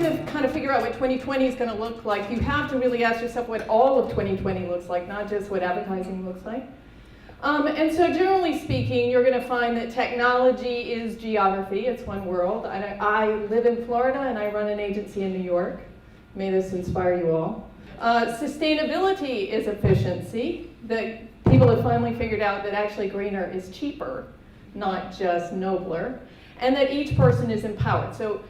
to kind of figure out what 2020 is going to look like, you have to really ask yourself what all of 2020 looks like, not just what advertising looks like. And so generally speaking, you're going to find that technology is geography. It's one world. I live in Florida and I run an agency in New York. May this inspire you all. Sustainability is efficiency. That people have finally figured out that actually greener is cheaper, not just nobler. And that each person is empowered. So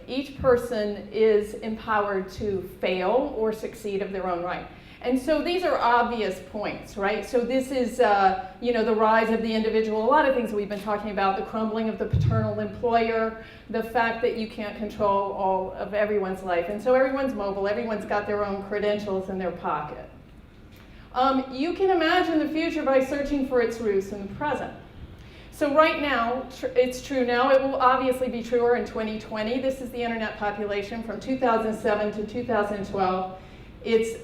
each person is empowered to fail or succeed of their own right. And so these are obvious points, right? So this is, the rise of the individual, a lot of things that we've been talking about, the crumbling of the paternal employer, the fact that you can't control all of everyone's life. And so everyone's mobile, everyone's got their own credentials in their pocket. You can imagine the future by searching for its roots in the present. So right now, it's true now. It will obviously be truer in 2020. This is the internet population from 2007 to 2012. It's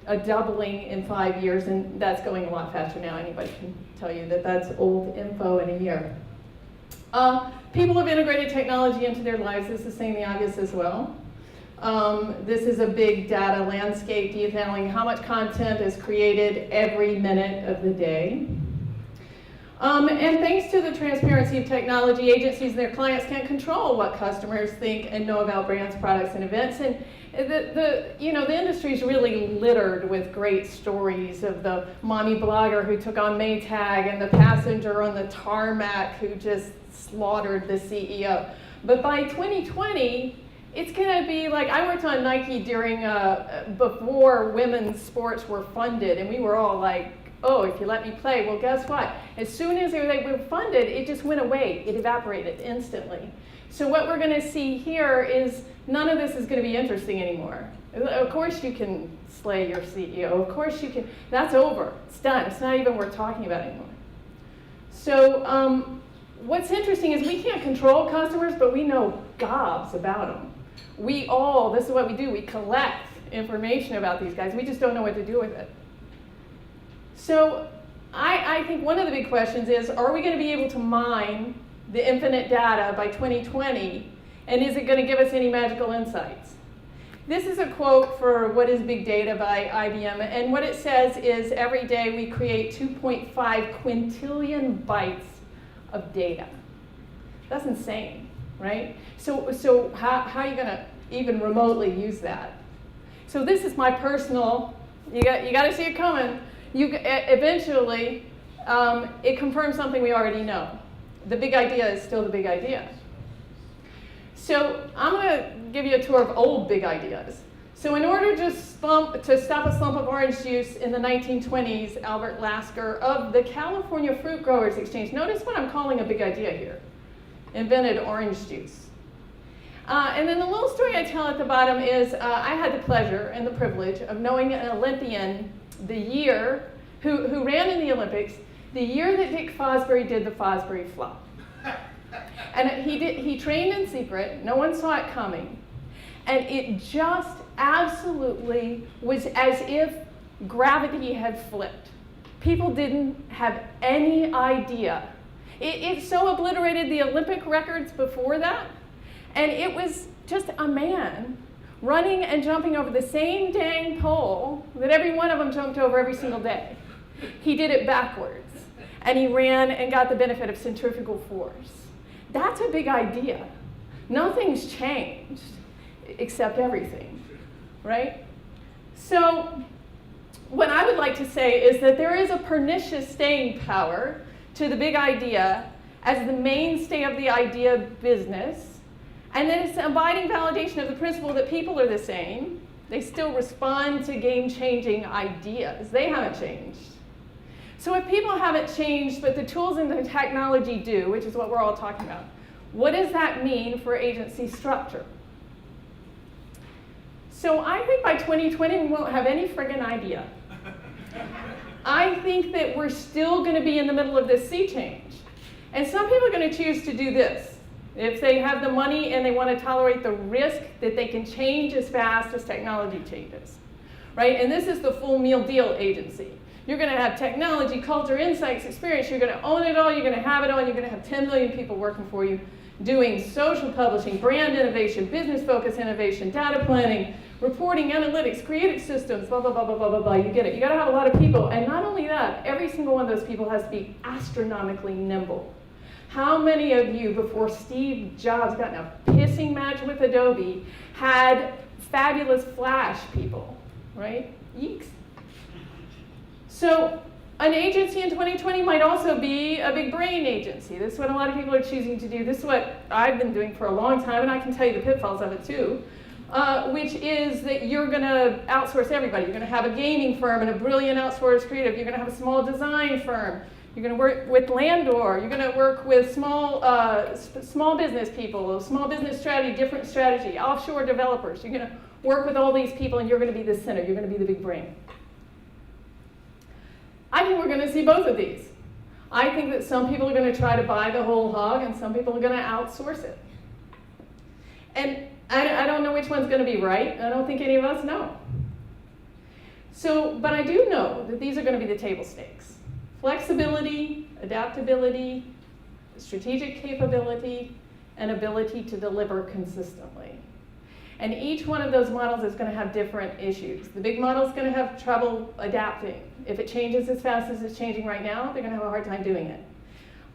a doubling in 5 years, and that's going a lot faster now. Anybody can tell you that that's old info in a year. People have integrated technology into their lives. This is saying the obvious as well. This is a big data landscape detailing how much content is created every minute of the day. And thanks to the transparency of technology, agencies and their clients can't control what customers think and know about brands, products, and events. And the industry is really littered with great stories of the mommy blogger who took on Maytag and the passenger on the tarmac who just slaughtered the CEO. But by 2020, it's going to be like, I worked on Nike during, before women's sports were funded, and we were all like, oh, if you let me play, well, guess what? As soon as they were funded, it just went away. It evaporated instantly. So what we're going to see here is none of this is going to be interesting anymore. Of course you can slay your CEO. Of course you can. That's over. It's done. It's not even worth talking about anymore. So what's interesting is we can't control customers, but we know gobs about them. This is what we do. We collect information about these guys. We just don't know what to do with it. So I think one of the big questions is, are we going to be able to mine the infinite data by 2020, and is it going to give us any magical insights? This is a quote for What is Big Data by IBM, and what it says is every day we create 2.5 quintillion bytes of data. That's insane, right? So how are you going to even remotely use that? So this is my personal, you got to see it coming. Eventually, it confirms something we already know. The big idea is still the big idea. So I'm going to give you a tour of old big ideas. So in order to stop a slump of orange juice in the 1920s, Albert Lasker of the California Fruit Growers Exchange, notice what I'm calling a big idea here, invented orange juice. And then the little story I tell at the bottom is I had the pleasure and the privilege of knowing an Olympian the year, who ran in the Olympics, the year that Dick Fosbury did the Fosbury flop. And he trained in secret, no one saw it coming, and it just absolutely was as if gravity had flipped. People didn't have any idea. It so obliterated the Olympic records before that, and it was just a man running and jumping over the same dang pole that every one of them jumped over every single day. He did it backwards, and he ran and got the benefit of centrifugal force. That's a big idea. Nothing's changed except everything, right? So what I would like to say is that there is a pernicious staying power to the big idea as the mainstay of the idea business, and then it's an abiding validation of the principle that people are the same. They still respond to game-changing ideas. They haven't changed. So if people haven't changed, but the tools and the technology do, which is what we're all talking about, what does that mean for agency structure? So I think by 2020, we won't have any friggin' idea. I think that we're still going to be in the middle of this sea change. And some people are going to choose to do this. If they have the money and they want to tolerate the risk that they can change as fast as technology changes, right? And this is the full meal deal agency. You're going to have technology, culture, insights, experience. You're going to own it all. You're going to have it all. You're going to have 10 million people working for you. doing social publishing, brand innovation, business focus innovation, data planning, reporting, analytics, creative systems, blah, blah, blah, blah, blah, blah, blah. You get it. You gotta have a lot of people. And not only that, every single one of those people has to be astronomically nimble. How many of you, before Steve Jobs got in a pissing match with Adobe, had fabulous Flash people, right? Yeeks. So an agency in 2020 might also be a big brain agency. This is what a lot of people are choosing to do. This is what I've been doing for a long time, and I can tell you the pitfalls of it too, which is that you're going to outsource everybody. You're going to have a gaming firm and a brilliant outsourced creative. You're going to have a small design firm. You're going to work with Landor. You're going to work with small business people, small business strategy, different strategy, offshore developers. You're going to work with all these people, and you're going to be the center. You're going to be the big brain. I think we're going to see both of these. I think that some people are going to try to buy the whole hog, and some people are going to outsource it. And I don't know which one's going to be right. I don't think any of us know. So, but I do know that these are going to be the table stakes. Flexibility, adaptability, strategic capability, and ability to deliver consistently. And each one of those models is going to have different issues. The big model is going to have trouble adapting. If it changes as fast as it's changing right now, they're going to have a hard time doing it.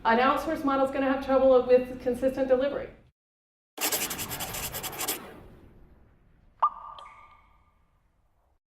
An outsourced model is going to have trouble with consistent delivery.